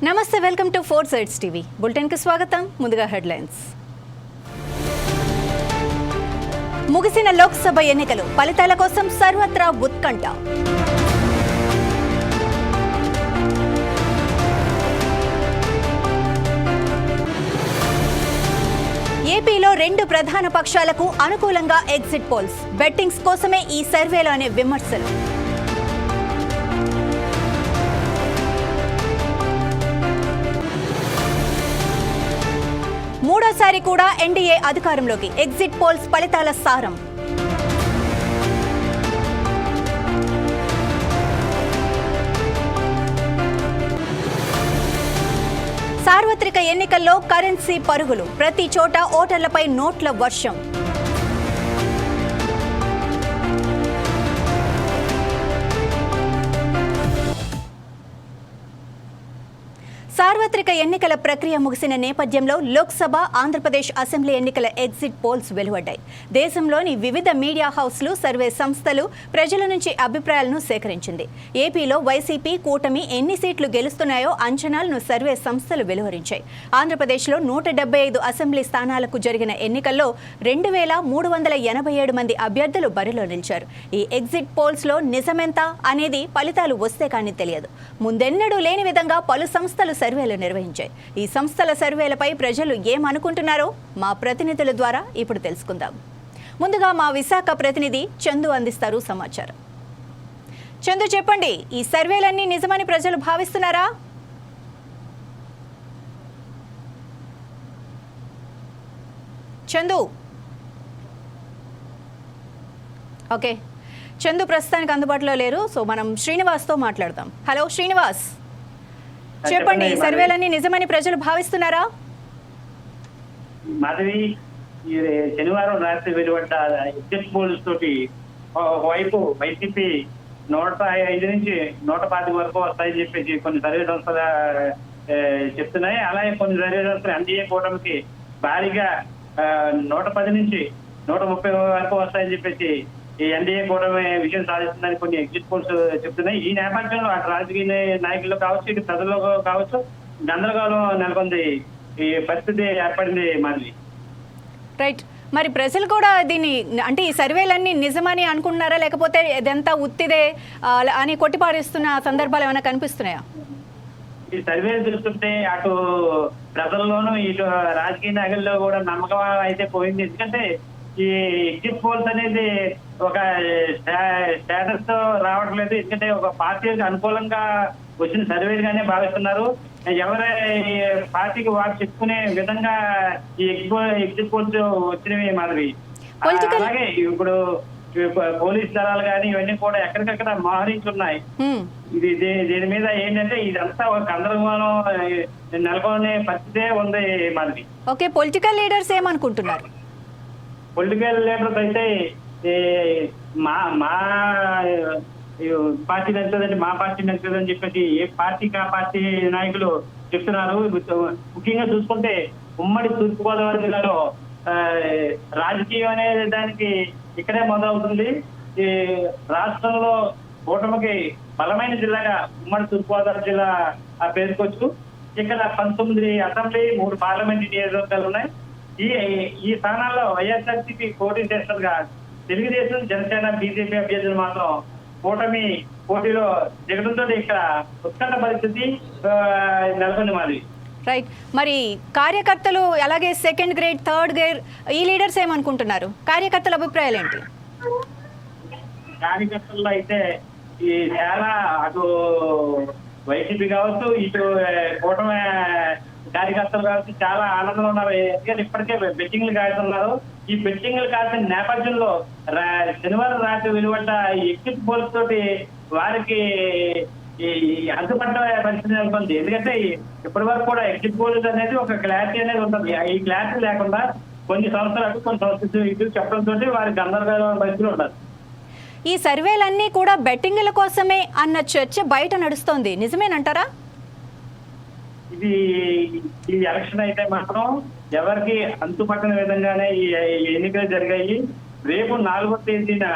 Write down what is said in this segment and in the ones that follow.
నమస్తే, welcome to 4 sides TV bulletin కి స్వాగతం. ముందుగా హెడ్లైన్స్. ముగిసిన లోక్సభ ఎన్నికలు ఫలితాల కోసం సర్వత్రా ఉత్కంఠ. ఏపీలో రెండు ప్రధాన పక్షాలకు అనుకూలంగా ఎగ్జిట్ పోల్స్, బెట్టింగ్స్ కోసమే ఈ సర్వేలు అనే విమర్శలు. మూడోసారి కూడా ఎన్డీఏ అధికారంలోకి, ఎగ్జిట్ పోల్స్ ఫలితాల సారం. సార్వత్రిక ఎన్నికల్లో కరెన్సీ పరుగులు, ప్రతి చోట ఓటర్లపై నోట్ల వర్షం. సార్వత్రిక ఎన్నికల ప్రక్రియ ముగిసిన నేపథ్యంలో లోక్సభ, ఆంధ్రప్రదేశ్ అసెంబ్లీ ఎన్నికల ఎగ్జిట్ పోల్స్ వెలువడ్డాయి. దేశంలోని వివిధ మీడియా హౌస్లు, సర్వే సంస్థలు ప్రజల నుంచి అభిప్రాయాలను సేకరించింది. ఏపీలో వైసీపీ కూటమి ఎన్ని సీట్లు గెలుస్తున్నాయో అంచనాలను సర్వే సంస్థలు వెలువరించాయి. ఆంధ్రప్రదేశ్లో 175 అసెంబ్లీ స్థానాలకు జరిగిన ఎన్నికల్లో 2387 మంది అభ్యర్థులు బరిలో నిలిచారు. ఈ ఎగ్జిట్ పోల్స్లో నిజమెంత అనేది ఫలితాలు వస్తే కానీ తెలియదు. ముందెన్నడూ లేని విధంగా పలు సంస్థలు సర్వేలు నిర్వహించాయి. ఈ సంస్థల సర్వేలపై ప్రజలు ఏమనుకుంటున్నారో మా ప్రతినిధుల ద్వారా ఇప్పుడు తెలుసుకుందాం. ముందుగా మా విశాఖ ప్రతినిధి చందు అందిస్తారు సమాచారం. చందు, చెప్పండి, ఈ సర్వేలన్నీ నిజమని ప్రజలు భావిస్తున్నారా? చందు. ఓకే, చందు ప్రస్తుతానికి అందుబాటులో లేరు. సో మనం శ్రీనివాస్తో మాట్లాడదాం. హలో శ్రీనివాస్, చెప్పండి, సర్వేలన్నీ నిజమని ప్రజలు భావిస్తున్నారా? మాధవి, శనివారం రాత్రి వెలువడ్డ ఎగ్జిట్ పోల్స్ తోటి ఒకవైపు వైసీపీ 105 నుంచి 125 వరకు వస్తాయని చెప్పేసి కొన్ని సర్వే సంస్థలు చెప్తున్నాయి. అలాగే కొన్ని సర్వే సంస్థలు ఎన్డీఏ కూటమికి భారీగా 110 నుంచి 130 వరకు వస్తాయని చెప్పేసి ఈ ఎన్డీఏ కూటమి విజయం సాధిస్తుందని కొన్ని ఎగ్జిట్ పోల్స్ చెప్తున్నాయి. ఈ నేపథ్యంలో అటు రాజకీయ నాయకులు కావచ్చు, ఇటు ప్రజల్లో కావచ్చు గందరగోళం నెలకొంది, ఈ పరిస్థితి ఏర్పడింది. మాది రైట్. మరి ప్రజలు కూడా దీన్ని, అంటే ఈ సర్వేలన్నీ నిజమని అనుకుంటున్నారా, లేకపోతే ఇదంతా ఉత్తిదే అని కొట్టిపారేస్తున్న సందర్భాలు ఏమైనా కనిపిస్తున్నాయా? ఈ సర్వేలు చూస్తుంటే అటు ప్రజల్లోనూ ఇటు రాజకీయ నాయకుల్లో కూడా నమ్మకం అయితే పోయింది. ఎందుకంటే ఈ ఎగ్జిట్ పోల్స్ అనేది ఒక స్టేటస్ తో రావట్లేదు. ఎందుకంటే ఒక పార్టీకి అనుకూలంగా వచ్చిన సర్వేలుగానే భావిస్తున్నారు. ఎవరి పార్టీకి వారు చెప్పుకునే విధంగా ఈ ఎగ్జిట్ పోల్స్ వచ్చినవి మాదిరి. అలాగే ఇప్పుడు పోలీస్ దళాలు కానీ ఇవన్నీ కూడా ఎక్కడికక్కడ మోహరించున్నాయి. ఇది దీని మీద ఏంటంటే ఇదంతా ఒక గందరగోళం నెలకొనే పరిస్థితే ఉంది మాదిరి. ఓకే, పొలిటికల్ లీడర్స్ ఏమనుకుంటున్నారు? పొలిటికల్ లీడర్స్ అయితే మా పార్టీ నచ్చదండి, మా పార్టీ నచ్చదని చెప్పేసి ఏ పార్టీకి ఆ పార్టీ నాయకులు చెప్తున్నారు. ముఖ్యంగా చూసుకుంటే ఉమ్మడి తూర్పుగోదావరి జిల్లాలో రాజకీయం అనే దానికి ఇక్కడే మొదలవుతుంది. ఈ రాష్ట్రంలో కూటమికి బలమైన జిల్లాగా ఉమ్మడి తూర్పుగోదావరి జిల్లా పేర్కొచ్చు. ఇక్కడ 19 అసెంబ్లీ, 3 పార్లమెంట్ నియోజకవర్గాలు ఉన్నాయి. ఈ స్థానాల్లో వైఎస్ఆర్సీపీ పోటీ చేస్తుండగా తెలుగుదేశం, జనసేన, బీజేపీ అభ్యర్థులు మాత్రం కూటమి పోటీలో దిగడంతో ఇక్కడ ఉత్కంఠ పరిస్థితి నెలకొంది మాది. రైట్. మరి కార్యకర్తలు, అలాగే సెకండ్ గ్రేడ్, థర్డ్ గ్రేడ్ ఈ లీడర్స్ ఏమనుకుంటున్నారు? కార్యకర్తల అభిప్రాయాలు ఏంటి? కార్యకర్తల్లో అయితే ఈ చాలా అటు వైసీపీ కావచ్చు, ఇటు కూటమి కార్యకర్తలు కావచ్చు చాలా ఆనందంగా ఉన్నారు. ఎందుకంటే ఇప్పటికే బెట్టింగ్లు కాడుతున్నారు. ఈ బెట్టింగ్లు కాల్సిన నేపథ్యంలో శనివారం రాత్రి వెలువడ్డ ఈ ఎగ్జిట్ పోల్స్ తోటి వారికి అడ్డుపడ్డ పరిస్థితి నెలకొంది. ఎందుకంటే ఇప్పటి వరకు కూడా ఎగ్జిట్ పోల్స్ అనేది ఒక క్లారిటీ అనేది ఉంటుంది. ఈ క్లారిటీ లేకుండా కొన్ని సంవత్సరాలు కొన్ని సంవత్సరాలు ఇటు చెప్పడంతో వారికి గందరగోళ పరిస్థితులు ఉంటారు. ఈ సర్వేలన్నీ కూడా బెట్టింగ్ల కోసమే అన్న చర్చ బయట నడుస్తోంది, నిజమేనంటారా? ఇది ఈ ఎలక్షన్ అయితే మాత్రం ఎవరికి అంతుపట్టని విధంగానే ఈ ఎన్నికలు జరిగాయి. రేపు 4వ తేదీన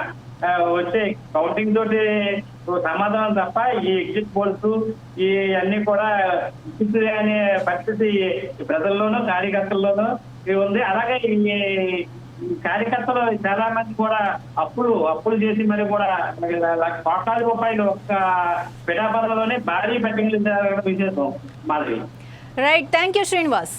వచ్చే కౌంటింగ్ తోటి సమాధానం తప్ప ఈ ఎగ్జిట్ పోల్స్ ఈ అన్ని కూడా విచిత్ర అనే పరిస్థితి ప్రజల్లోనూ కార్యకర్తల్లోనూ ఉంది. అలాగే ఈ కార్యకర్తలు చాలా మంది కూడా అప్పులు చేసి మరి కూడా కోట్లాది రూపాయలు ఒక్క పిఠాపురంలోనే భారీ బెట్టింగ్లు జరగడం విశేషం Madhavi. Right, thank you Srinivas.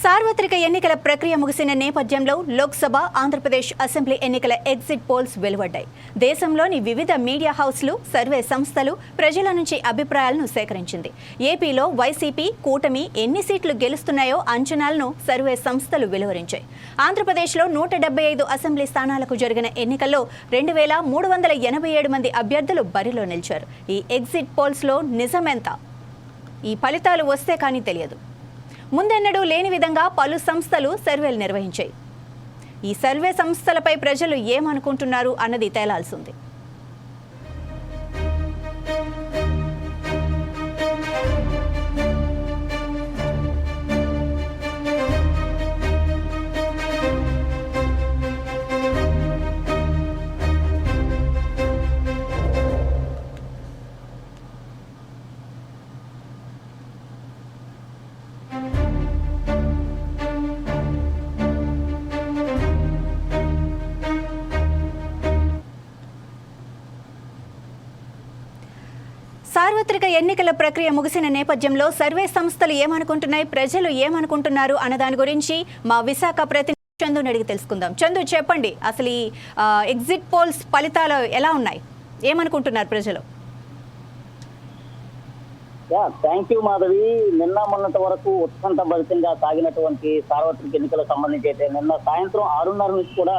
సార్వత్రిక ఎన్నికల ప్రక్రియ ముగిసిన నేపథ్యంలో లోక్సభ, ఆంధ్రప్రదేశ్ అసెంబ్లీ ఎన్నికల ఎగ్జిట్ పోల్స్ వెలువడ్డాయి. దేశంలోని వివిధ మీడియా హౌస్లు, సర్వే సంస్థలు ప్రజల నుంచి అభిప్రాయాలను సేకరించింది. ఏపీలో వైసీపీ కూటమి ఎన్ని సీట్లు గెలుస్తున్నాయో అంచనాలను సర్వే సంస్థలు వెలువరించాయి. ఆంధ్రప్రదేశ్లో 175 అసెంబ్లీ స్థానాలకు జరిగిన ఎన్నికల్లో 2387 మంది అభ్యర్థులు బరిలో నిలిచారు. ఈ ఎగ్జిట్ పోల్స్లో నిజమెంత? ఈ ఫలితాలు వస్తే కానీ తెలియదు. ముందెన్నడూ లేని విధంగా పలు సంస్థలు సర్వేలు నిర్వహించాయి. ఈ సర్వే సంస్థలపై ప్రజలు ఏమనుకుంటున్నారు అన్నది తేలాల్సింది. సార్వత్రిక ఎన్నికల ప్రక్రియ ముగిసిన నేపథ్యంలో సర్వే సంస్థలు ఏమనుకుంటున్నాయి, ప్రజలు ఏమనుకుంటున్నారు అన్న దాని గురించి మా విశాఖ ప్రతినిధి చందుని అడిగి తెలుసుకుందాం. చందు, చెప్పండి, అసలు ఈ ఎగ్జిట్ పోల్స్ ఫలితాలు ఎలా ఉన్నాయి, ఏమనుకుంటున్నారు ప్రజలు? Thank you Madhavi. నిన్న మొన్నటి వరకు ఉత్కంఠభరితంగా సాగినటువంటి సార్వత్రిక ఎన్నికలకు సంబంధించి అయితే నిన్న సాయంత్రం 6:30 నుంచి కూడా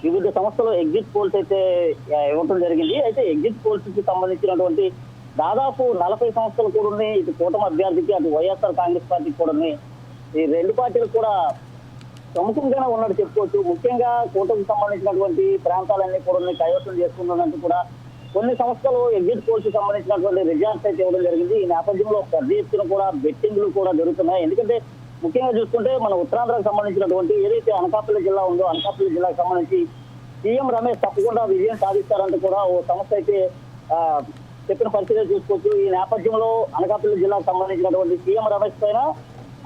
వివిధ సంస్థలు ఎగ్జిట్ పోల్స్ అయితే ఇవ్వడం జరిగింది. అయితే ఎగ్జిట్ పోల్స్ కి సంబంధించినటువంటి దాదాపు 40 సంస్థలు కూడా ఉన్నాయి. ఇటు కూటమి అభ్యర్థికి, అటు వైఎస్ఆర్ కాంగ్రెస్ పార్టీకి కూడా ఉన్నాయి. ఈ రెండు పార్టీలు కూడా ప్రముఖంగానే ఉన్నట్టు చెప్పుకోవచ్చు. ముఖ్యంగా కూటమికి సంబంధించినటువంటి ప్రాంతాలన్నీ కూడా కైవసం చేసుకుంటున్నట్టు కూడా కొన్ని సంస్థలు ఎగ్జిట్ పోల్స్ కి సంబంధించినటువంటి రిజల్ట్స్ అయితే ఇవ్వడం జరిగింది. ఈ నేపథ్యంలో పెద్ద ఎత్తున కూడా బెట్టింగ్లు కూడా జరుగుతున్నాయి. ఎందుకంటే ముఖ్యంగా చూసుకుంటే మన ఉత్తరాంధ్రకు సంబంధించినటువంటి ఏదైతే అనకాపల్లి జిల్లా ఉందో, అనకాపల్లి జిల్లాకు సంబంధించి సీఎం రమేష్ తప్పకుండా విజయం సాధిస్తారంటూ కూడా ఓ సంస్థ అయితే చెప్పిన పరిస్థితి చూసుకోవచ్చు. ఈ నేపథ్యంలో అనకాపల్లి జిల్లాకు సంబంధించినటువంటి సీఎం రమేష్ పైన,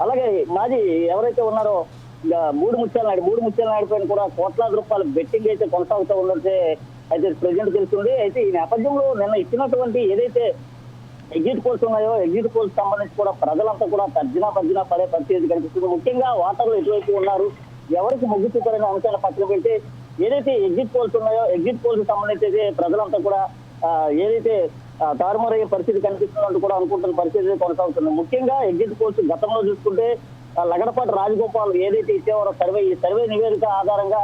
అలాగే మాజీ ఎవరైతే ఉన్నారో మూడు ముత్యాల నాయుడు పైన కూడా కోట్లాది రూపాయల బెట్టింగ్ అయితే కొనసాగుతూ ఉన్నట్టే అయితే ప్రెసిడెంట్ తెలుస్తుంది. అయితే ఈ నేపథ్యంలో నిన్న ఇచ్చినటువంటి ఏదైతే ఎగ్జిట్ పోల్స్ ఉన్నాయో, ఎగ్జిట్ పోల్స్ సంబంధించి కూడా ప్రజలంతా కూడా తర్జనా పడే పరిస్థితి కనిపిస్తుంది. ముఖ్యంగా ఓటర్లు ఎటువైపు ఉన్నారు, ఎవరికి మొగ్గు చూపారనే అంశాన్ని పక్కన పెడితే ఏదైతే ఎగ్జిట్ పోల్స్ ఉన్నాయో, ఎగ్జిట్ పోల్స్ సంబంధించి ప్రజలంతా కూడా ఏదైతే తారుమారయ్యే పరిస్థితి కనిపిస్తున్నట్టు కూడా అనుకుంటున్న పరిస్థితి కొనసాగుతుంది. ముఖ్యంగా ఎగ్జిట్ పోల్స్ గతంలో చూసుకుంటే లగడపాటి రాజగోపాల్ ఏదైతే ఇచ్చేవారో ఈ సర్వే నివేదిక ఆధారంగా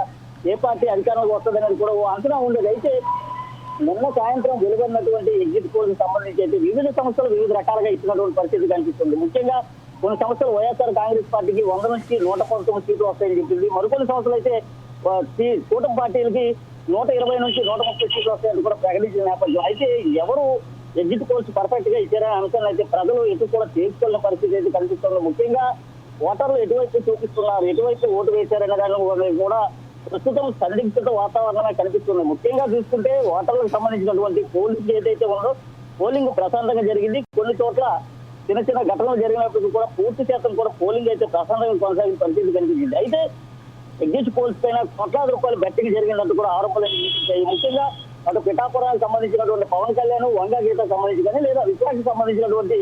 ఏ పార్టీ అధికారంలోకి వస్తుందనేది కూడా ఓ అంచనా ఉండేది. అయితే నిన్న సాయంత్రం వెలువడినటువంటి ఎగ్జిట్ పోల్స్ సంబంధించి అయితే వివిధ సంస్థలు వివిధ రకాలుగా ఇచ్చినటువంటి పరిస్థితి కనిపిస్తుంది. ముఖ్యంగా కొన్ని సంస్థలు వైఎస్ఆర్ కాంగ్రెస్ పార్టీకి 100 నుంచి 119 సీట్లు వస్తాయని చెప్పింది. మరికొన్ని సంస్థలు అయితే కూటమి పార్టీలకి 120 నుంచి 130 సీట్లు వస్తాయని కూడా ప్రకటించిన నేపథ్యం. అయితే ఎవరు ఎగ్జిట్ పోల్స్ పర్ఫెక్ట్ గా ఇచ్చారనే అంశాన్ని అయితే ప్రజలు ఎటు కూడా తీసుకెళ్లిన పరిస్థితి అయితే కనిపిస్తుంది. ముఖ్యంగా ఓటర్లు ఎటువైపు చూపిస్తున్నారు, ఎటువైపు ఓటు వేశారనే దాని కూడా ప్రస్తుతం సందిగ్ధత వాతావరణమే కనిపిస్తుంది. ముఖ్యంగా చూసుకుంటే ఓటర్లకు సంబంధించినటువంటి పోలింగ్ ఏదైతే ఉందో పోలింగ్ ప్రశాంతంగా జరిగింది. కొన్ని చోట్ల చిన్న చిన్న ఘటనలు జరిగినప్పటికీ కూడా పూర్తి శాతం కూడా పోలింగ్ అయితే ప్రశాంతంగా కొనసాగిన పరిస్థితి కనిపించింది. అయితే ఎగ్జిట్ పోల్స్ పైన కోట్లాది రూపాయలు బెట్టింగ్ జరిగినట్టు కూడా ఆరోపణలు వినిపించాయి. ముఖ్యంగా అటు పిఠాపురానికి సంబంధించినటువంటి పవన్ కళ్యాణ్, వంగా గీతకు సంబంధించి కానీ లేదా విశాఖకు సంబంధించినటువంటి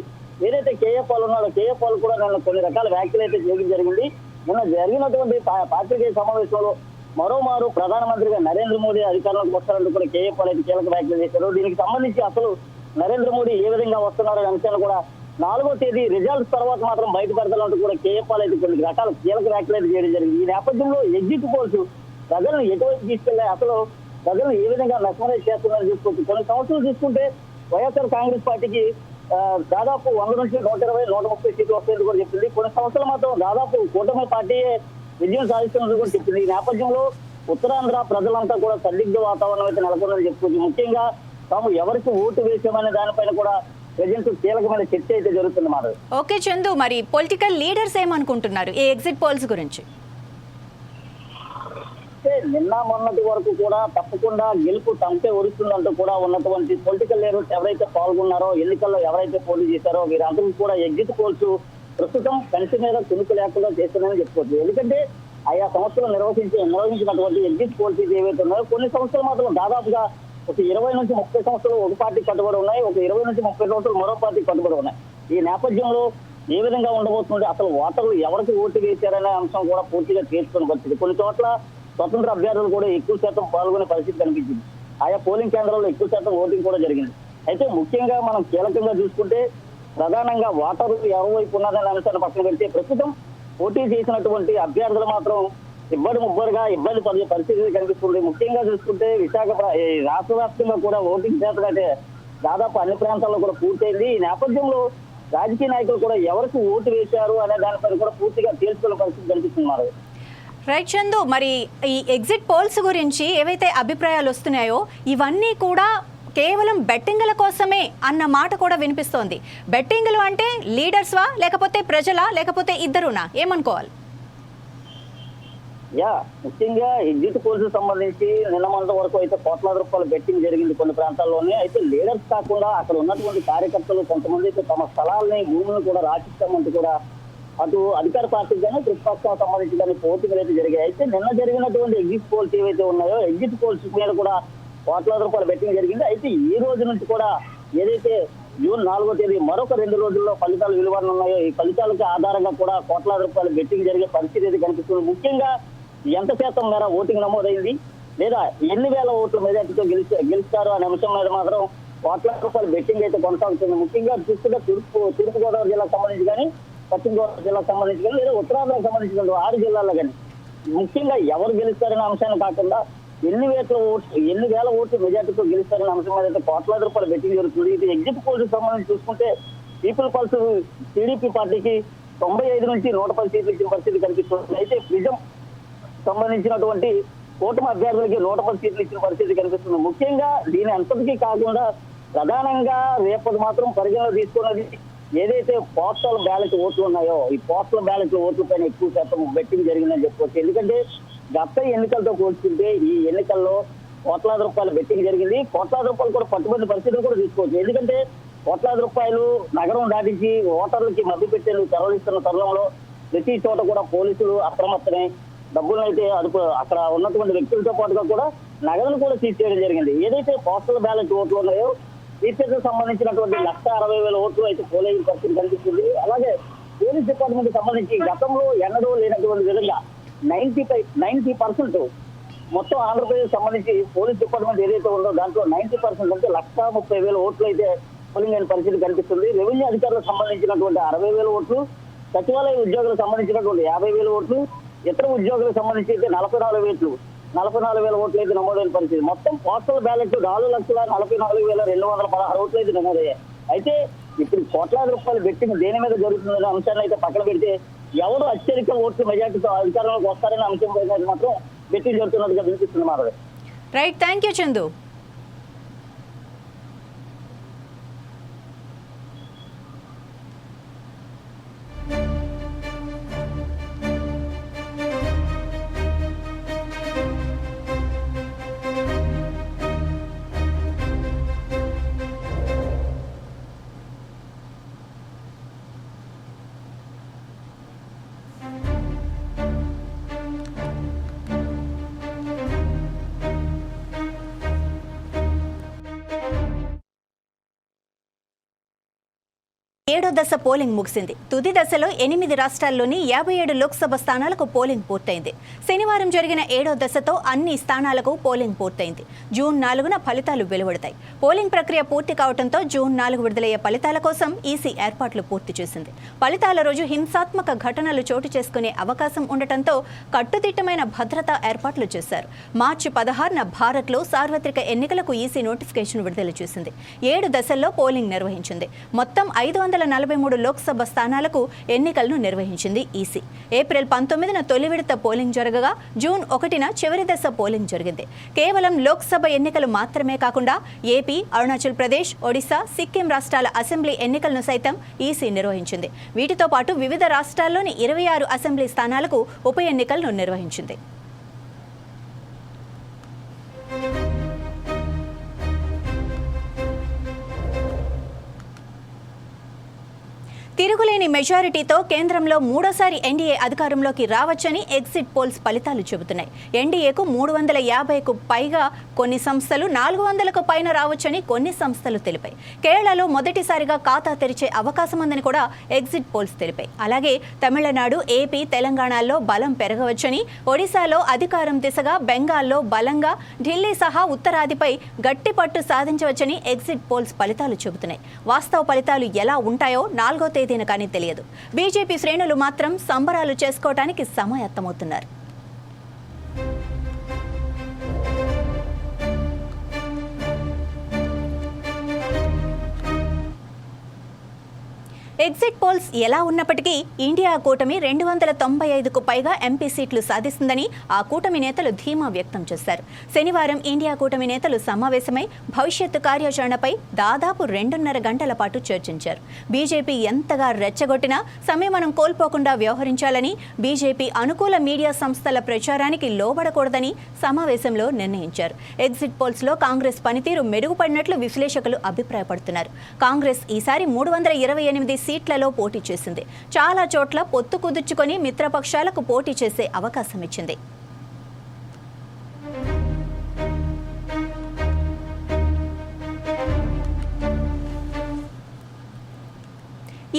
ఏదైతే కేఏపాల్ ఉన్నాడో కేఏపాల్ కూడా నిన్న కొన్ని రకాల వ్యాఖ్యలు అయితే చేయడం జరిగింది. నిన్న జరిగినటువంటి పాత్రికేయ సమావేశంలో మరోమారు ప్రధానమంత్రిగా నరేంద్ర మోడీ అధికారంలోకి వస్తారంటూ కూడా కేఏపాల్ అయితే కీలక వ్యాఖ్యలు చేశారు. దీనికి సంబంధించి అసలు నరేంద్ర మోడీ ఏ విధంగా వస్తున్నారనే అంశాలు కూడా 4వ తేదీ రిజల్ట్స్ తర్వాత మాత్రం బయటపడతారంటూ కూడా కేఏపాల్ అయితే కొన్ని రకాల కీలక వ్యాఖ్యలు అయితే చేయడం జరిగింది. ఈ నేపథ్యంలో ఎగ్జిట్ పోల్స్ ప్రజలను ఎటువైపు తీసుకెళ్లే, అసలు ప్రజలను ఏ విధంగా మెస్మరైజ్ చేస్తున్నారని చూసుకోవచ్చు. కొన్ని సంవత్సరాలు చూసుకుంటే వైఎస్ఆర్ కాంగ్రెస్ పార్టీకి దాదాపు 100 నుంచి 120, 130 సీట్లు వస్తాయని కూడా చెప్పింది. కొన్ని సంవత్సరాలు మాత్రం దాదాపు కూటమి పార్టీయే విజయం సాధిస్తున్నట్టు కూడా చెప్పింది. ఈ నేపథ్యంలో ఉత్తరాంధ్ర ప్రజలంతా కూడా సందిగ్ధ వాతావరణం అయితే నెలకొందని చెప్పుకోవచ్చు. ముఖ్యంగా తాము ఎవరికి ఓటు వేసామనే దానిపైన కూడా ప్రజెంట్ కీలకమైన చర్చ అయితే జరుగుతుంది మాధవి. ఓకే చందు, మరి పొలిటికల్ లీడర్స్ ఏమనుకుంటున్నారు ఈ ఎగ్జిట్ పోల్స్ గురించి? నిన్న మొన్నటి వరకు కూడా తప్పకుండా గెలుపు తమకే ఒరుస్తుందంటూ కూడా ఉన్నటువంటి పొలిటికల్ లీడర్స్ ఎవరైతే పాల్గొన్నారో, ఎన్నికల్లో ఎవరైతే పోటీ చేశారో వీరందరూ కూడా ఎగ్జిట్ పోల్స్ ప్రస్తుతం కంటి మీద కునుకు లేకుండా చేస్తున్నారని చెప్పుకోవచ్చు. ఎందుకంటే ఆయా సంస్థలు నిర్వహించినటువంటి ఎగ్జిట్ పోల్స్ ఏవైతే ఉన్నాయో కొన్ని సంస్థలు మాత్రం దాదాపుగా ఒక 20 నుంచి 30 సంవత్సరాలు ఒక పార్టీ కట్టుబడి ఉన్నాయి, ఒక 20 నుంచి 30 సంవత్సరాలు మరో పార్టీ కట్టుబడి ఉన్నాయి. ఈ నేపథ్యంలో ఏ విధంగా ఉండబోతుంది, అసలు ఓటర్లు ఎవరికి ఓటు వేశారనే అంశం కూడా పూర్తిగా తేల్చుకుని పరిస్థితి. కొన్ని చోట్ల స్వతంత్ర అభ్యర్థులు కూడా ఎక్కువ శాతం పాల్గొనే పరిస్థితి కనిపించింది. ఆయా పోలింగ్ కేంద్రాల్లో ఎక్కువ శాతం ఓటింగ్ కూడా జరిగింది. అయితే ముఖ్యంగా మనం కీలకంగా చూసుకుంటే ప్రధానంగా ఓటర్లు ఎవరి వైపు ఉన్నదనే అంశాన్ని పక్కన పెడితే ప్రస్తుతం పోటీ చేసినటువంటి అభ్యర్థులు మాత్రం ముబ్బరుగా ఇబ్బంది పడే పరిస్థితి కనిపిస్తుంది. ముఖ్యంగా చూసుకుంటే రాష్ట్ర వ్యాప్తంగా కూడా ఓటింగ్ శాతం అయితే దాదాపు అన్ని ప్రాంతాల్లో కూడా పూర్తయింది. ఈ నేపథ్యంలో రాజకీయ నాయకులు కూడా ఎవరికి ఓటు వేశారు అనే దానిపై కూడా పూర్తిగా తేల్చుకునే పరిస్థితి కనిపిస్తున్నారు. రైట్ చందు, మరి ఈ ఎగ్జిట్ పోల్స్ గురించి ఏవైతే అభిప్రాయాలు వస్తున్నాయో ఇవన్నీ కూడా కేవలం బెట్టింగ్ల కోసమే అన్న మాట కూడా వినిపిస్తోంది. బెట్టింగ్లు అంటే లీడర్స్వా లేకపోతే ప్రజలా లేకపోతే ఇద్దరునా, ఏమనుకోవాలి? ముఖ్యంగా ఎగ్జిట్ పోల్స్ సంబంధించి నిన్న మొన్నటి వరకు అయితే కోట్లాది రూపాయల బెట్టింగ్ జరిగింది కొన్ని ప్రాంతాల్లోనే. అయితే లీడర్స్ కాకుండా అక్కడ ఉన్నటువంటి కార్యకర్తలు కొంతమంది అయితే తమ స్థలాలని భూములను కూడా రాసిస్తామంటూ కూడా అటు అధికార పార్టీకి కానీ ప్రతిపక్షాలకు సంబంధించి కానీ పోటీలు అయితే జరిగాయి. అయితే నిన్న జరిగినటువంటి ఎగ్జిట్ పోల్స్ ఏవైతే ఉన్నాయో ఎగ్జిట్ పోల్స్ మీద కూడా కోట్లాది రూపాయల బెట్టింగ్ జరిగింది. అయితే ఈ రోజు నుంచి కూడా ఏదైతే జూన్ 4వ తేదీ మరొక 2 రోజుల్లో ఫలితాలు వెలువడనున్నాయో ఈ ఫలితాలకి ఆధారంగా కూడా కోట్లాది రూపాయల బెట్టింగ్ జరిగే పరిస్థితి అయితే కనిపిస్తుంది. ముఖ్యంగా ఎంత శాతం మేర ఓటింగ్ నమోదైంది లేదా ఎన్ని వేల ఓట్ల మెజార్టీతో గెలుస్తారు అనే అంశం మీద మాత్రం కోట్లాది రూపాయల బెట్టింగ్ అయితే కొనసాగుతుంది. ముఖ్యంగా చూసుకుంటే తూర్పుగోదావరి జిల్లాకు సంబంధించి కానీ, పశ్చిమ గోదావరి జిల్లాకు సంబంధించి కానీ లేదా ఉత్తరాంధ్రకు సంబంధించిన 6 జిల్లాల్లో కానీ ముఖ్యంగా ఎవరు గెలుస్తారనే అంశాన్ని కాకుండా ఎన్ని వేల ఓట్లు మెజార్టీతో గెలుస్తారనే అంశం మీద అయితే కోట్లాది రూపాయల బెట్టింగ్ జరుగుతుంది. ఇది ఎగ్జిట్ పోల్స్ సంబంధించి చూసుకుంటే పీపుల్ పల్స్ టీడీపీ పార్టీకి 95 నుంచి 110 సీట్లు ఇచ్చిన పరిస్థితి కనిపిస్తుంది. అయితే నిజం సంబంధించినటువంటి కూటమి అభ్యర్థులకి 110 సీట్లు ఇచ్చిన పరిస్థితి కనిపిస్తుంది. ముఖ్యంగా దీని అంతటికీ కాకుండా ప్రధానంగా రేపటి మాత్రం పరిగణలో తీసుకున్నది ఏదైతే పోస్టల్ బ్యాలెట్ ఓట్లు ఉన్నాయో ఈ పోస్టల్ బ్యాలెట్ ఓట్ల పైన ఎక్కువ శాతం బెట్టింగ్ జరిగిందని చెప్పుకోవచ్చు. ఎందుకంటే గత ఎన్నికలతో పోల్చుకుంటే ఈ ఎన్నికల్లో కోట్లాది రూపాయల బెట్టింగ్ జరిగింది. కోట్లాది రూపాయలు కూడా పట్టుబడిన పరిస్థితులు కూడా తీసుకోవచ్చు. ఎందుకంటే కోట్లాది రూపాయలు నగరం దాటించి ఓటర్లకి మభ్య పెట్టేందుకు తరలిస్తున్న తరుణంలో ప్రతి చోట కూడా పోలీసులు అప్రమత్తమై డబ్బులను అయితే అక్కడ ఉన్నటువంటి వ్యక్తులతో పాటుగా కూడా నగదును కూడా సీజ్ చేయడం జరిగింది. ఏదైతే పోస్టల్ బ్యాలెట్ ఓట్లు ఉన్నాయో వీటికి సంబంధించినటువంటి 160,000 ఓట్లు అయితే పోలింగ్ పరిస్థితి కనిపిస్తుంది. అలాగే పోలీస్ డిపార్ట్మెంట్ కి సంబంధించి గతంలో ఎన్నడూ లేనటువంటి విధంగా 90% మొత్తం ఆంధ్రప్రదేశ్ సంబంధించి పోలీస్ డిపార్ట్మెంట్ ఏదైతే ఉందో దాంట్లో 90% అంటే 130,000 ఓట్లు అయితే పోలింగ్ అయిన పరిస్థితి కనిపిస్తుంది. రెవెన్యూ అధికారులకు సంబంధించినటువంటి 60,000 ఓట్లు, సచివాలయ ఉద్యోగులకు సంబంధించినటువంటి 50,000 ఓట్లు, ఇతర ఉద్యోగులకు సంబంధించి అయితే 44,000 ఓట్లు అయితే నమోదైన పరిస్థితి. మొత్తం పోస్టల్ బ్యాలెట్ 4,44,216 ఓట్లు అయితే నమోదయ్యాయి. అయితే ఇప్పుడు కోట్లాది రూపాయలు బెట్టింగ్ దేని మీద జరుగుతుందనే అంశాన్ని అయితే పక్కన పెడితే ఎవరు అత్యధిక ఓట్లు మెజార్టీతో అధికారంలోకి వస్తారనే అంశం పైన మాత్రం బెట్టింగ్ జరుగుతున్నట్టుగా వినిపిస్తున్నారు. Right, thank you Chandu. ఏడో దశ పోలింగ్ ముగిసింది. తుది దశలో 8 రాష్ట్రాల్లోని 57 లోక్సభ స్థానాలకు పోలింగ్ పూర్తయింది. శనివారం జరిగిన ఏడో దశతో అన్ని స్థానాలకు పోలింగ్ పూర్తయింది. జూన్ 4న ఫలితాలు వెలువడతాయి. పోలింగ్ ప్రక్రియ పూర్తి కావడంతో జూన్ 4 విడుదలయ్యే ఫలితాల కోసం ఈసీ ఏర్పాట్లు పూర్తి చేసింది. ఫలితాల రోజు హింసాత్మక ఘటనలు చోటు చేసుకునే అవకాశం ఉండటంతో కట్టుదిట్టమైన భద్రతా ఏర్పాట్లు చేశారు. మార్చి 16న భారత్లో సార్వత్రిక ఎన్నికలకు ఈసీ నోటిఫికేషన్ విడుదల చేసింది. 7 దశల్లో పోలింగ్ నిర్వహించింది. మొత్తం 243 లోక్సభ స్థానాలకు ఎన్నికలను నిర్వహించింది ఈసీ. ఏప్రిల్ 19న తొలి విడత పోలింగ్ జరగగా జూన్ 1న చివరి దశ పోలింగ్ జరిగింది. కేవలం లోక్సభ ఎన్నికలు మాత్రమే కాకుండా ఏపీ, అరుణాచల్ ప్రదేశ్, ఒడిశా, సిక్కిం రాష్ట్రాల అసెంబ్లీ ఎన్నికలను సైతం ఈసీ నిర్వహించింది. వీటితో పాటు వివిధ రాష్ట్రాల్లోని 26 అసెంబ్లీ స్థానాలకు ఉప ఎన్నికలను నిర్వహించింది. తిరుగులేని మెజారిటీతో కేంద్రంలో మూడోసారి ఎన్డీఏ అధికారంలోకి రావచ్చని ఎగ్జిట్ పోల్స్ ఫలితాలు చెబుతున్నాయి. ఎన్డీఏకు 350కు పైగా కొన్ని సంస్థలు, 400కు పైన రావచ్చని కొన్ని సంస్థలు తెలిపాయి. కేరళలో మొదటిసారిగా ఖాతా తెరిచే అవకాశం ఉందని కూడా ఎగ్జిట్ పోల్స్ తెలిపాయి. అలాగే తమిళనాడు, ఏపీ, తెలంగాణలో బలం పెరగవచ్చని, ఒడిశాలో అధికారం దిశగా, బెంగాల్లో బలంగా, ఢిల్లీ సహా ఉత్తరాదిపై గట్టి పట్టు సాధించవచ్చని ఎగ్జిట్ పోల్స్ ఫలితాలు చెబుతున్నాయి. వాస్తవ ఫలితాలు ఎలా ఉంటాయో 4వ తేదీన కానీ తెలియదు. బీజేపీ శ్రేణులు మాత్రం సంబరాలు చేసుకోవడానికి సమాయత్తమవుతున్నారు. ఎగ్జిట్ పోల్స్ ఎలా ఉన్నప్పటికీ ఇండియా కూటమి 295కు పైగా ఎంపీ సీట్లు సాధిస్తుందని ఆ కూటమి నేతలు ధీమా వ్యక్తం చేశారు. శనివారం ఇండియా కూటమి నేతలు సమావేశమై భవిష్యత్తు కార్యాచరణపై దాదాపు 2.5 గంటల పాటు చర్చించారు. బీజేపీ ఎంతగా రెచ్చగొట్టినా సంయమనం కోల్పోకుండా వ్యవహరించాలని, బీజేపీ అనుకూల మీడియా సంస్థల ప్రచారానికి లోబడకూడదని సమావేశంలో నిర్ణయించారు. ఎగ్జిట్ పోల్స్లో కాంగ్రెస్ పనితీరు మెరుగుపడినట్లు విశ్లేషకులు అభిప్రాయపడుతున్నారు. కాంగ్రెస్ ఈసారి 328 సీట్లలో పోటీ చేసింది. చాలా చోట్ల పొత్తు కుదుర్చుకొని మిత్రపక్షాలకు పోటీ చేసే అవకాశం ఇచ్చింది.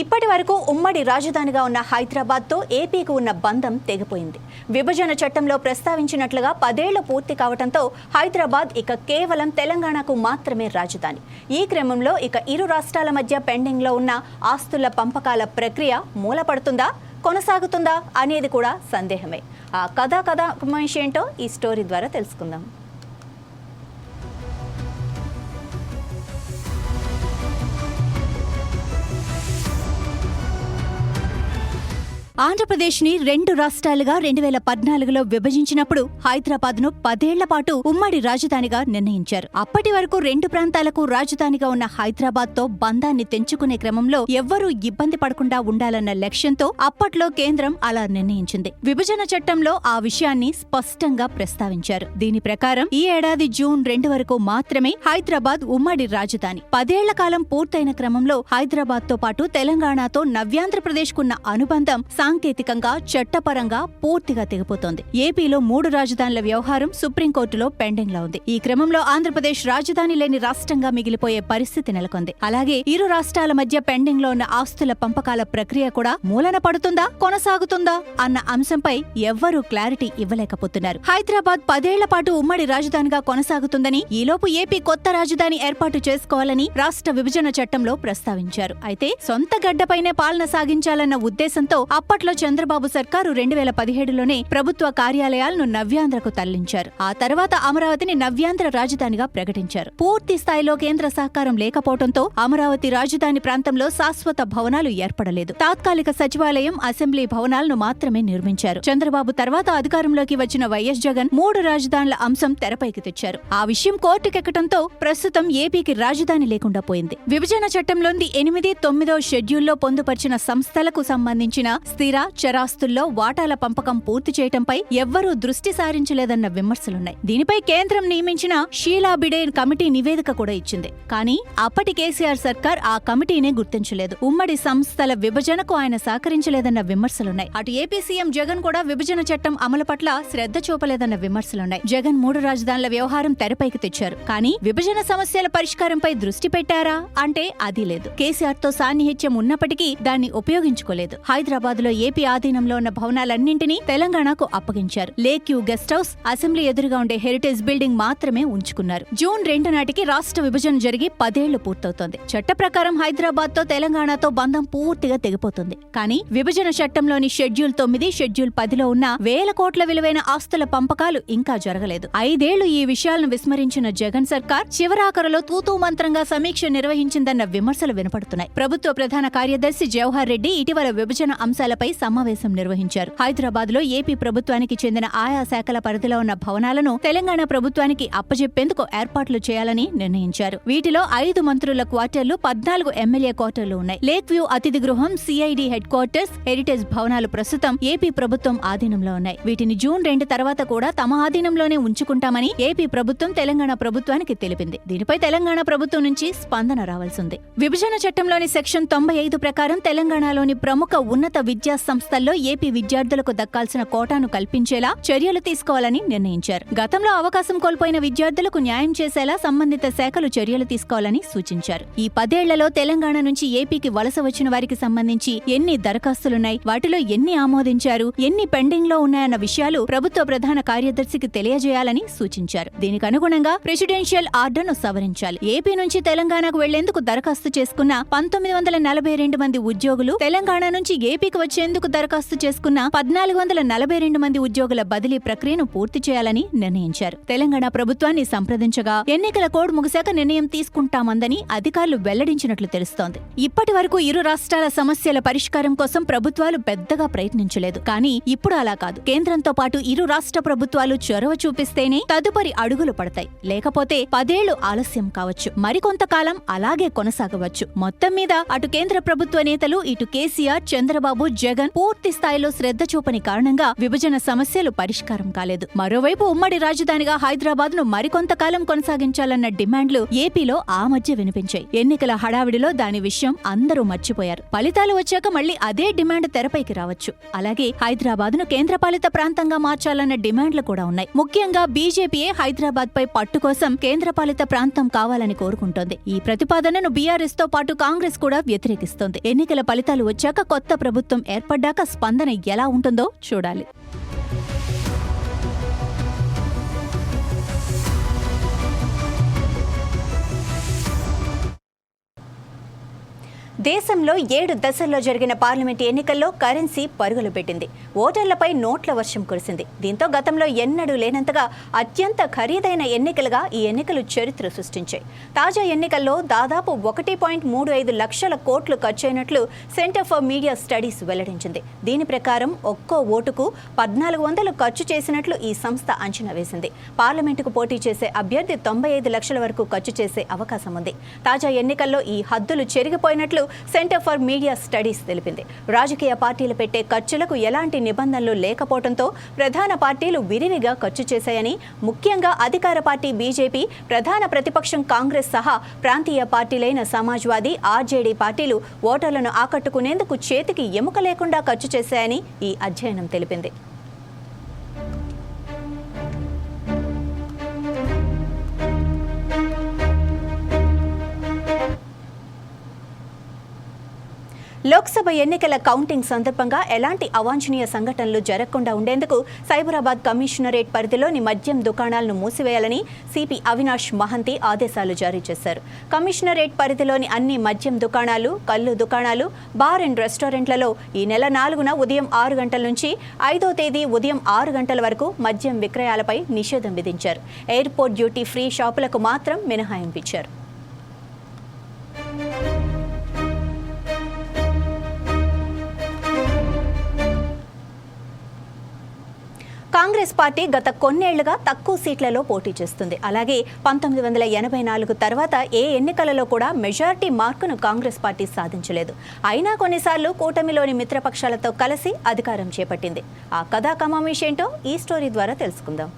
ఇప్పటి వరకు ఉమ్మడి రాజధానిగా ఉన్న హైదరాబాద్తో ఏపీకి ఉన్న బంధం తెగిపోయింది. విభజన చట్టంలో ప్రస్తావించినట్లుగా 10 ఏళ్లు పూర్తి కావడంతో హైదరాబాద్ ఇక కేవలం తెలంగాణకు మాత్రమే రాజధాని. ఈ క్రమంలో ఇక ఇరు రాష్ట్రాల మధ్య పెండింగ్లో ఉన్న ఆస్తుల పంపకాల ప్రక్రియ మూలపడుతుందా, కొనసాగుతుందా అనేది కూడా సందేహమే. ఆ కథ ఏంటో ఈ స్టోరీ ద్వారా తెలుసుకుందాం. ఆంధ్రప్రదేశ్ని 2 రాష్ట్రాలుగా 2014లో విభజించినప్పుడు హైదరాబాద్ను 10 ఏళ్ల పాటు ఉమ్మడి రాజధానిగా నిర్ణయించారు. అప్పటి వరకు 2 ప్రాంతాలకు రాజధానిగా ఉన్న హైదరాబాద్తో బంధాన్ని తెంచుకునే క్రమంలో ఎవ్వరూ ఇబ్బంది పడకుండా ఉండాలన్న లక్ష్యంతో అప్పట్లో కేంద్రం అలా నిర్ణయించింది. విభజన చట్టంలో ఆ విషయాన్ని స్పష్టంగా ప్రస్తావించారు. దీని ప్రకారం ఈ ఏడాది జూన్ 2 వరకు మాత్రమే హైదరాబాద్ ఉమ్మడి రాజధాని. 10 ఏళ్ల కాలం పూర్తయిన క్రమంలో హైదరాబాద్తో పాటు తెలంగాణతో నవ్యాంధ్రప్రదేశ్కున్న అనుబంధం సాంకేతికంగా, చట్టపరంగా పూర్తిగా తెగిపోతోంది. ఏపీలో 3 రాజధానుల వ్యవహారం సుప్రీంకోర్టులో పెండింగ్ లో ఉంది. ఈ క్రమంలో ఆంధ్రప్రదేశ్ రాజధాని లేని రాష్ట్రంగా మిగిలిపోయే పరిస్థితి నెలకొంది. అలాగే ఇరు రాష్ట్రాల మధ్య పెండింగ్ లో ఉన్న ఆస్తుల పంపకాల ప్రక్రియ కూడా మూలన పడుతుందా, కొనసాగుతుందా అన్న అంశంపై ఎవ్వరూ క్లారిటీ ఇవ్వలేకపోతున్నారు. హైదరాబాద్ 10 ఏళ్ల పాటు ఉమ్మడి రాజధానిగా కొనసాగుతుందని, ఈలోపు ఏపీ కొత్త రాజధాని ఏర్పాటు చేసుకోవాలని రాష్ట్ర విభజన చట్టంలో ప్రస్తావించారు. అయితే సొంత గడ్డపైనే పాలన సాగించాలన్న ఉద్దేశంతో అప్పట్లో చంద్రబాబు సర్కారు 2017లోనే ప్రభుత్వ కార్యాలయాలను నవ్యాంధ్రకు తరలించారు. ఆ తర్వాత అమరావతిని నవ్యాంధ్ర రాజధానిగా ప్రకటించారు. పూర్తి స్థాయిలో కేంద్ర సహకారం లేకపోవడంతో అమరావతి రాజధాని ప్రాంతంలో శాశ్వత భవనాలు ఏర్పడలేదు. తాత్కాలిక సచివాలయం, అసెంబ్లీ భవనాలను మాత్రమే నిర్మించారు. చంద్రబాబు తర్వాత అధికారంలోకి వచ్చిన వైఎస్ జగన్ 3 రాజధానుల అంశం తెరపైకి తెచ్చారు. ఆ విషయం కోర్టుకెక్కడంతో ప్రస్తుతం ఏపీకి రాజధాని లేకుండా పోయింది. విభజన చట్టంలోని 8, 9వ షెడ్యూల్లో పొందుపరిచిన సంస్థలకు సంబంధించిన స్థిర, చరాస్తుల్లో వాటాల పంపకం పూర్తి చేయటంపై ఎవ్వరూ దృష్టి సారించలేదన్న విమర్శలున్నాయి. దీనిపై కేంద్రం నియమించిన షీలా బిడే కమిటీ నివేదిక కూడా ఇచ్చింది. కానీ అప్పటి కేసీఆర్ సర్కార్ ఆ కమిటీనే గుర్తించలేదు. ఉమ్మడి సంస్థల విభజనకు ఆయన సహకరించలేదన్న విమర్శలున్నాయి. అటు ఏపీ సీఎం జగన్ కూడా విభజన చట్టం అమలు పట్ల శ్రద్ధ చూపలేదన్న విమర్శలున్నాయి. జగన్ 3 రాజధానుల వ్యవహారం తెరపైకి తెచ్చారు. కానీ విభజన సమస్యల పరిష్కారంపై దృష్టి పెట్టారా అంటే అది లేదు. కేసీఆర్ తో సాన్నిహిత్యం ఉన్నప్పటికీ దాన్ని ఉపయోగించుకోలేదు. హైదరాబాద్ లో ఏపీ ఆధీనంలో ఉన్న భవనాలన్నింటినీ తెలంగాణకు అప్పగించారు. Lake view guest house, assembly ఎదురుగా ఉండే హెరిటేజ్ బిల్డింగ్ మాత్రమే ఉంచుకున్నారు. జూన్ 2 నాటికి రాష్ట్ర విభజన జరిగి 10 ఏళ్లు పూర్తవుతోంది. చట్ట ప్రకారం హైదరాబాద్ తో తెలంగాణతో బంధం పూర్తిగా తెగిపోతుంది. కానీ విభజన చట్టంలోని షెడ్యూల్ 9, షెడ్యూల్ 10లో ఉన్న వేల కోట్ల విలువైన ఆస్తుల పంపకాలు ఇంకా జరగలేదు. 5 ఏళ్లు ఈ విషయాలను విస్మరించిన జగన్ సర్కార్ చివరాఖరులో తూతూ మంత్రంగా సమీక్ష నిర్వహించిందన్న విమర్శలు వినపడుతున్నాయి. ప్రభుత్వ ప్రధాన కార్యదర్శి జవహర్ రెడ్డి ఇటీవల విభజన అంశాలపై సమావేశం నిర్వహించారు. హైదరాబాద్ లో ఏపీ ప్రభుత్వానికి చెందిన ఆయా శాఖల పరిధిలో ఉన్న భవనాలను తెలంగాణ ప్రభుత్వానికి అప్పజెప్పేందుకు ఏర్పాట్లు చేయాలని నిర్ణయించారు. వీటిలో 5 మంత్రుల క్వార్టర్లు, 14 ఎమ్మెల్యే క్వార్టర్లు ఉన్నాయి. లేక్ వ్యూ అతిథి గృహం, సిఐడి హెడ్ క్వార్టర్స్, హెరిటేజ్ భవనాలు ప్రస్తుతం ఏపీ ప్రభుత్వం ఆధీనంలో ఉన్నాయి. వీటిని జూన్ 2 తర్వాత కూడా తమ ఆధీనంలోనే ఉంచుకుంటామని ఏపీ ప్రభుత్వం తెలంగాణ ప్రభుత్వానికి తెలిపింది. దీనిపై తెలంగాణ ప్రభుత్వం నుంచి స్పందన రావాల్సింది. విభజన చట్టంలోని సెక్షన్ 95 ప్రకారం తెలంగాణలోని ప్రముఖ ఉన్నత విద్యా సంస్థల్లో ఏపీ విద్యార్థులకు దక్కాల్సిన కోటాను కల్పించేలా చర్యలు తీసుకోవాలని నిర్ణయించారు. గతంలో అవకాశం కోల్పోయిన విద్యార్థులకు న్యాయం చేసేలా సంబంధిత శాఖలు చర్యలు తీసుకోవాలని సూచించారు. ఈ 10 ఏళ్లలో తెలంగాణ నుంచి ఏపీకి వలస వచ్చిన వారికి సంబంధించి ఎన్ని దరఖాస్తులున్నాయి, వాటిలో ఎన్ని ఆమోదించారు, ఎన్ని పెండింగ్ లో ఉన్నాయన్న విషయాలు ప్రభుత్వ ప్రధాన కార్యదర్శికి తెలియజేయాలని సూచించారు. దీనికి అనుగుణంగా ప్రెసిడెన్షియల్ ఆర్డర్ను సవరించాలి. ఏపీ నుంచి తెలంగాణకు వెళ్లేందుకు దరఖాస్తు చేసుకున్న 1942 మంది ఉద్యోగులు, తెలంగాణ నుంచి ఏపీకి వచ్చేందుకు దరఖాస్తు చేసుకున్న 1442 మంది ఉద్యోగుల బదిలీ ప్రక్రియను పూర్తి చేయాలని నిర్ణయించారు. తెలంగాణ ప్రభుత్వాన్ని సంప్రదించగా ఎన్నికల కోడ్ ముగిశాక నిర్ణయం తీసుకుంటామందని అధికారులు వెల్లడించినట్లు తెలుస్తోంది. ఇప్పటి వరకు ఇరు రాష్ట్రాల సమస్యల పరిష్కారం కోసం ప్రభుత్వాలు పెద్దగా ప్రయత్నించలేదు. కానీ ఇప్పుడు అలా కాదు. కేంద్రంతో పాటు ఇరు రాష్ట్ర ప్రభుత్వాలు చొరవ చూపిస్తేనే తదుపరి అడుగులు పడతాయి. లేకపోతే 10 ఏళ్లు ఆలస్యం కావచ్చు, మరికొంతకాలం అలాగే కొనసాగవచ్చు. మొత్తం మీద అటు కేంద్ర ప్రభుత్వ నేతలు, ఇటు కేసీఆర్, చంద్రబాబు, జగన్ పూర్తి స్థాయిలో శ్రద్ధ చూపని కారణంగా విభజన సమస్యలు పరిష్కారం కాలేదు. మరోవైపు ఉమ్మడి రాజధానిగా హైదరాబాద్ ను మరికొంతకాలం కొనసాగించాలన్న డిమాండ్లు ఏపీలో ఆ మధ్య వినిపించాయి. ఎన్నికల హడావిడిలో దాని విషయం అందరూ మర్చిపోయారు. ఫలితాలు వచ్చాక మళ్లీ అదే డిమాండ్ తెరపైకి రావచ్చు. అలాగే హైదరాబాద్ ను కేంద్రపాలిత ప్రాంతంగా మార్చాలన్న డిమాండ్లు కూడా ఉన్నాయి. ముఖ్యంగా బీజేపీయే హైదరాబాద్ పై పట్టు కోసం కేంద్రపాలిత ప్రాంతం కావాలని కోరుకుంటోంది. ఈ ప్రతిపాదనను బీఆర్ఎస్ తో పాటు కాంగ్రెస్ కూడా వ్యతిరేకిస్తోంది. ఎన్నికల ఫలితాలు వచ్చాక కొత్త ప్రభుత్వం ఏర్పడ్డాక స్పందన ఎలా ఉంటుందో చూడాలి. దేశంలో 7 దశల్లో జరిగిన పార్లమెంట్ ఎన్నికల్లో కరెన్సీ పరుగులు పెట్టింది. ఓటర్లపై నోట్ల వర్షం కురిసింది. దీంతో గతంలో ఎన్నడూ లేనంతగా అత్యంత ఖరీదైన ఎన్నికలుగా ఈ ఎన్నికలు చరిత్ర సృష్టించాయి. తాజా ఎన్నికల్లో దాదాపు 1.35 లక్షల కోట్లు ఖర్చయినట్లు సెంటర్ ఫర్ మీడియా స్టడీస్ వెల్లడించింది. దీని ప్రకారం ఒక్కో ఓటుకు 1400 ఖర్చు చేసినట్లు ఈ సంస్థ అంచనా వేసింది. పార్లమెంటుకు పోటీ చేసే అభ్యర్థి 95 లక్షల వరకు ఖర్చు చేసే అవకాశం ఉంది. తాజా ఎన్నికల్లో ఈ హద్దులు చెరిగిపోయినట్లు సెంటర్ ఫర్ మీడియా స్టడీస్ తెలిపింది. రాజకీయ పార్టీలు పెట్టే ఖర్చులకు ఎలాంటి నిబంధనలు లేకపోవడంతో ప్రధాన పార్టీలు విరివిగా ఖర్చు చేశాయని, ముఖ్యంగా అధికార పార్టీ బీజేపీ, ప్రధాన ప్రతిపక్షం కాంగ్రెస్ సహా ప్రాంతీయ పార్టీలైన సమాజ్వాదీ, ఆర్జేడీ పార్టీలు ఓటర్లను ఆకట్టుకునేందుకు చేతికి ఎముక లేకుండా ఖర్చు చేశాయని ఈ అధ్యయనం తెలిపింది. లోక్సభ ఎన్నికల కౌంటింగ్ సందర్భంగా ఎలాంటి అవాంఛనీయ సంఘటనలు జరగకుండా ఉండేందుకు సైబరాబాద్ కమిషనరేట్ పరిధిలోని మద్యం దుకాణాలను మూసివేయాలని సిపి అవినాష్ మహంతి ఆదేశాలు జారీ చేశారు. కమిషనరేట్ పరిధిలోని అన్ని మద్యం దుకాణాలు, కల్లు దుకాణాలు, బార్ అండ్ రెస్టారెంట్లలో ఈ నెల 4న ఉదయం 6 గంటల నుంచి 5వ తేదీ ఉదయం 6 గంటల వరకు మద్యం విక్రయాలపై నిషేధం విధించారు. ఎయిర్పోర్ట్ డ్యూటీ ఫ్రీ షాపులకు మాత్రం మినహాయింపించారు. కాంగ్రెస్ పార్టీ గత కొన్నేళ్లుగా తక్కువ సీట్లలో పోటీ చేస్తుంది. అలాగే 1984 తర్వాత ఏ ఎన్నికలలో కూడా మెజారిటీ మార్కును కాంగ్రెస్ పార్టీ సాధించలేదు. అయినా కొన్నిసార్లు కూటమిలోని మిత్రపక్షాలతో కలిసి అధికారం చేపట్టింది. ఆ కథా కమామేషేంటో ఈ స్టోరీ ద్వారా తెలుసుకుందాం.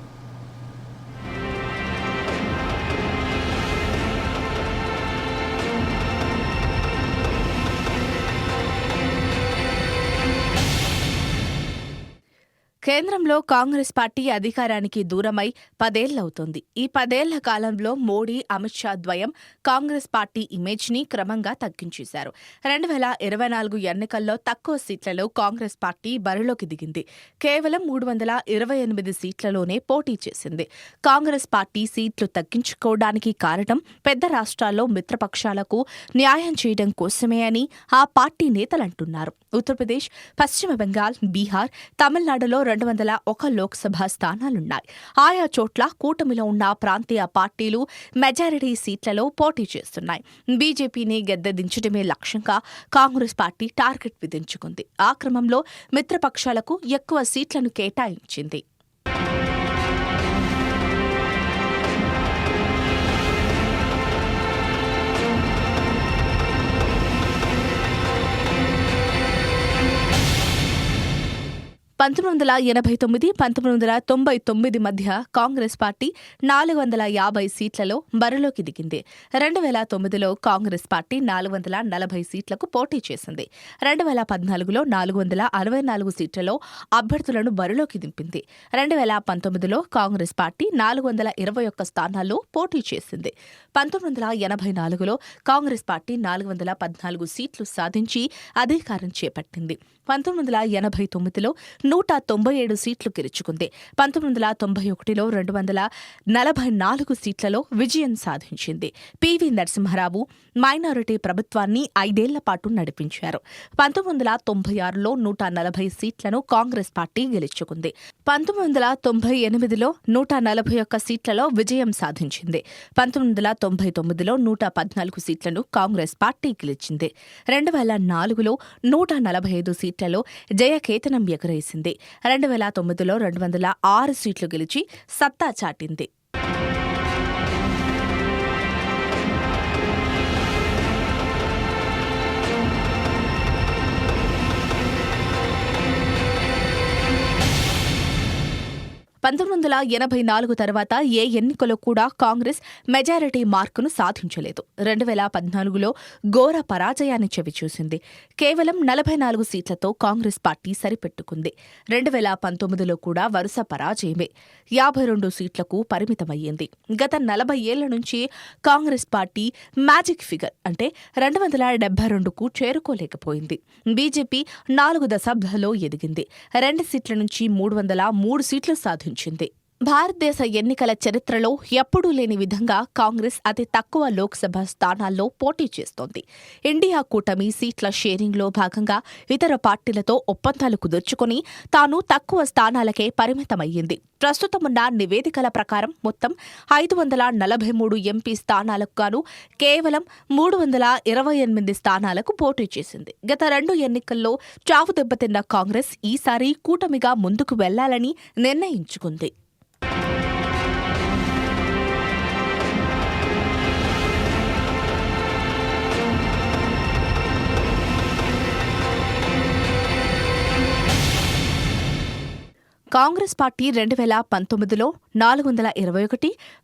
కేంద్రంలో కాంగ్రెస్ పార్టీ అధికారానికి దూరమై 10 ఏళ్లవుతోంది. ఈ 10 ఏళ్ల కాలంలో మోడీ, అమిత్ షా ద్వయం కాంగ్రెస్ పార్టీ ఇమేజ్ని క్రమంగా తగ్గించేశారు. 2024 ఎన్నికల్లో తక్కువ సీట్లలో కాంగ్రెస్ పార్టీ బరిలోకి దిగింది. కేవలం 328 సీట్లలోనే పోటీ చేసింది. కాంగ్రెస్ పార్టీ సీట్లు తగ్గించుకోవడానికి కారణం పెద్ద రాష్ట్రాల్లో మిత్రపక్షాలకు న్యాయం చేయడం కోసమే అని ఆ పార్టీ నేతలంటున్నారు. ఉత్తరప్రదేశ్, పశ్చిమ బెంగాల్, బీహార్, తమిళనాడులో 201 లోక్సభ స్థానాలున్నాయి. ఆయా చోట్ల కూటమిలో ఉన్న ప్రాంతీయ పార్టీలు మెజారిటీ సీట్లలో పోటీ చేస్తున్నాయి. బీజేపీని గద్దెదించడమే లక్ష్యంగా కాంగ్రెస్ పార్టీ టార్గెట్ విధించుకుంది. ఆ క్రమంలో మిత్రపక్షాలకు ఎక్కువ సీట్లను కేటాయించింది. పంతొమ్మిది 1999 మధ్య కాంగ్రెస్ పార్టీ 450 సీట్లలో బరిలోకి దిగింది. 2009లో కాంగ్రెస్ పార్టీ 440 సీట్లకు పోటీ చేసింది. 2014లో 464 సీట్లలో అభ్యర్థులను బరిలోకి దింపింది. 2019లో కాంగ్రెస్ పార్టీ 421 స్థానాల్లో పోటీ చేసింది. 1984లో కాంగ్రెస్ పార్టీ 414 సీట్లు సాధించి అధికారం చేపట్టింది. 1989లో 197 సీట్లు గెలుచుకుంది. 1991లో 244 సీట్లలో విజయం సాధించింది. పివి నరసింహారావు మైనారిటీ ప్రభుత్వాన్ని 5 ఏళ్ల పాటు నడిపించారు. 1996లో 140 సీట్లను కాంగ్రెస్ పార్టీ గెలుచుకుంది. 1998లో 141 సీట్లలో విజయం సాధించింది. 1999లో 114 సీట్లను కాంగ్రెస్ పార్టీ గెలిచింది. 2004లో 145 సీట్లలో జయకేతనం ఎగురేసింది. 2009లో 206 సీట్లు గెలిచి సత్తా చాటింది. పంతొమ్మిది 1984 తర్వాత ఏ ఎన్నికలో కూడా కాంగ్రెస్ మెజారిటీ మార్కును సాధించలేదు. 2014లో ఘోర పరాజయాన్ని చవిచూసింది. కేవలం 44 సీట్లతో కాంగ్రెస్ పార్టీ సరిపెట్టుకుంది. 2019లో కూడా వరుస పరాజయమే. 52 సీట్లకు పరిమితమయ్యింది. గత 40 ఏళ్ల నుంచి కాంగ్రెస్ పార్టీ మ్యాజిక్ ఫిగర్ అంటే 272కు చేరుకోలేకపోయింది. బీజేపీ 4 దశాబ్దాల్లో ఎదిగింది. 2 సీట్ల నుంచి 303 సీట్లు సాధించింది. భారతదేశ ఎన్నికల చరిత్రలో ఎప్పుడూ లేని విధంగా కాంగ్రెస్ అతి తక్కువ లోక్సభ స్థానాల్లో పోటీ చేస్తోంది. ఇండియా కూటమి సీట్ల షేరింగ్లో భాగంగా ఇతర పార్టీలతో ఒప్పందాలు కుదుర్చుకుని తాను తక్కువ స్థానాలకే పరిమితమయ్యింది. ప్రస్తుతమున్న నివేదికల ప్రకారం మొత్తం 543 ఎంపీ స్థానాలకు గాను కేవలం 328 స్థానాలకు పోటీ చేసింది. గత 2 ఎన్నికల్లో చావు దెబ్బతిన్న కాంగ్రెస్ ఈసారి కూటమిగా ముందుకు వెళ్లాలని నిర్ణయించుకుంది. కాంగ్రెస్ పార్టీ 2019లో 421,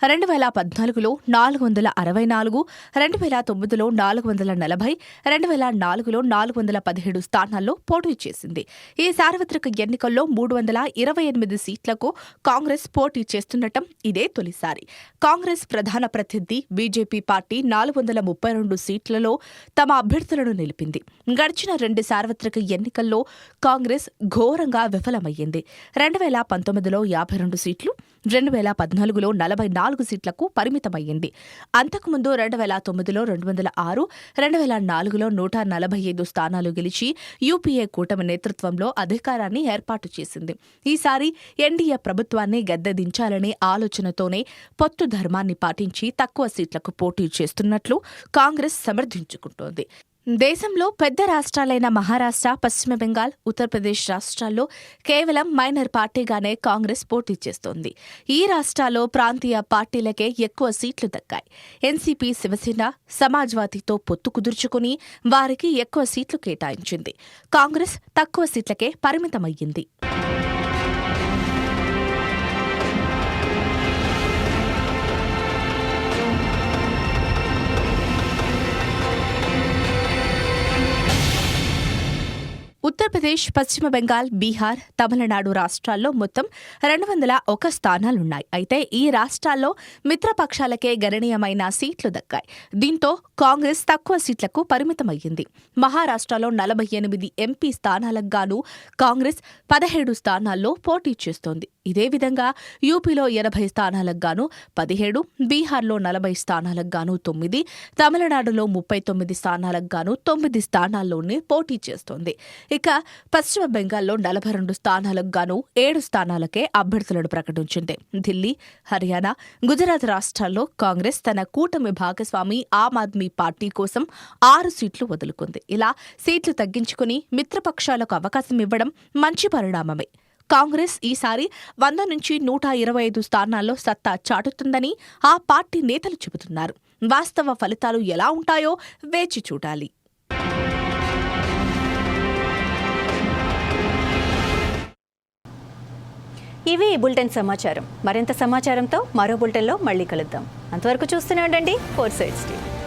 2014లో 464, 2009లో 440, 2004లో 417 స్థానాల్లో పోటీ చేసింది. ఈ సార్వత్రిక ఎన్నికల్లో 328 సీట్లకు కాంగ్రెస్ పోటీ చేస్తుండటం ఇదే తొలిసారి. కాంగ్రెస్ ప్రధాన ప్రత్యర్థి బీజేపీ పార్టీ 432 సీట్లలో తమ అభ్యర్థులను నిలిపింది. గడిచిన 2 సార్వత్రిక ఎన్నికల్లో కాంగ్రెస్ ఘోరంగా విఫలమయ్యింది. 2019లో 52 సీట్లు, 2014లో 44 సీట్లకు పరిమితమయ్యింది. అంతకుముందు 2009లో 206, 2004లో 145 స్థానాలు గెలిచి యూపీఏ కూటమి నేతృత్వంలో అధికారాన్ని ఏర్పాటు చేసింది. ఈసారి ఎన్డీఏ ప్రభుత్వాన్ని గద్దెదించాలనే ఆలోచనతోనే పొత్తు ధర్మాన్ని పాటించి తక్కువ సీట్లకు పోటీ చేస్తున్నట్లు కాంగ్రెస్ సమర్థించుకుంటోంది. దేశంలో పెద్ద రాష్ట్రాలైన మహారాష్ట్ర, పశ్చిమ బెంగాల్, ఉత్తరప్రదేశ్ రాష్ట్రాల్లో కేవలం మైనర్ పార్టీగానే కాంగ్రెస్ పోటీ చేస్తోంది. ఈ రాష్ట్రాల్లో ప్రాంతీయ పార్టీలకే ఎక్కువ సీట్లు దక్కాయి. ఎన్సీపీ, శివసేన, సమాజ్వాదీతో పొత్తు కుదుర్చుకుని వారికి ఎక్కువ సీట్లు కేటాయించింది. కాంగ్రెస్ తక్కువ సీట్లకే పరిమితమయ్యింది. ఉత్తరప్రదేశ్, పశ్చిమ బెంగాల్, బీహార్, తమిళనాడు రాష్ట్రాల్లో మొత్తం 201 స్థానాలున్నాయి. అయితే ఈ రాష్ట్రాల్లో మిత్రపక్షాలకే గణనీయమైన సీట్లు దక్కాయి. దీంతో కాంగ్రెస్ తక్కువ సీట్లకు పరిమితమయ్యింది. మహారాష్ట్రలో 48 ఎంపీ స్థానాలకు గాను కాంగ్రెస్ 17 స్థానాల్లో పోటీ చేస్తోంది. ఇదే విధంగా యూపీలో 80 స్థానాలకు గాను 17, బీహార్లో 40 స్థానాలకు గాను 9, తమిళనాడులో 39 స్థానాలకు గాను 9 స్థానాల్లోనే పోటీ చేస్తోంది. ఇక పశ్చిమ బెంగాల్లో 42 స్థానాలకు గాను 7 స్థానాలకే అభ్యర్థులను ప్రకటించింది. ఢిల్లీ, హర్యానా, గుజరాత్ రాష్ట్రాల్లో కాంగ్రెస్ తన కూటమి భాగస్వామి ఆమ్ ఆద్మీ పార్టీ కోసం 6 సీట్లు వదులుకుంది. ఇలా సీట్లు తగ్గించుకుని మిత్రపక్షాలకు అవకాశం ఇవ్వడం మంచి పరిణామమే. కాంగ్రెస్ ఈసారి 100 నుంచి 125 స్థానాల్లో సత్తా చాటుతుందని ఆ పార్టీ నేతలు చెబుతున్నారు. వాస్తవ ఫలితాలు ఎలా ఉంటాయో వేచి చూడాలి. ఇవి ఈ బులెటిన్ సమాచారం. మరింత సమాచారంతో మరో బులెటిన్లో మళ్ళీ కలుద్దాం. అంతవరకు చూస్తూనే ఉండండి 4 Sides TV.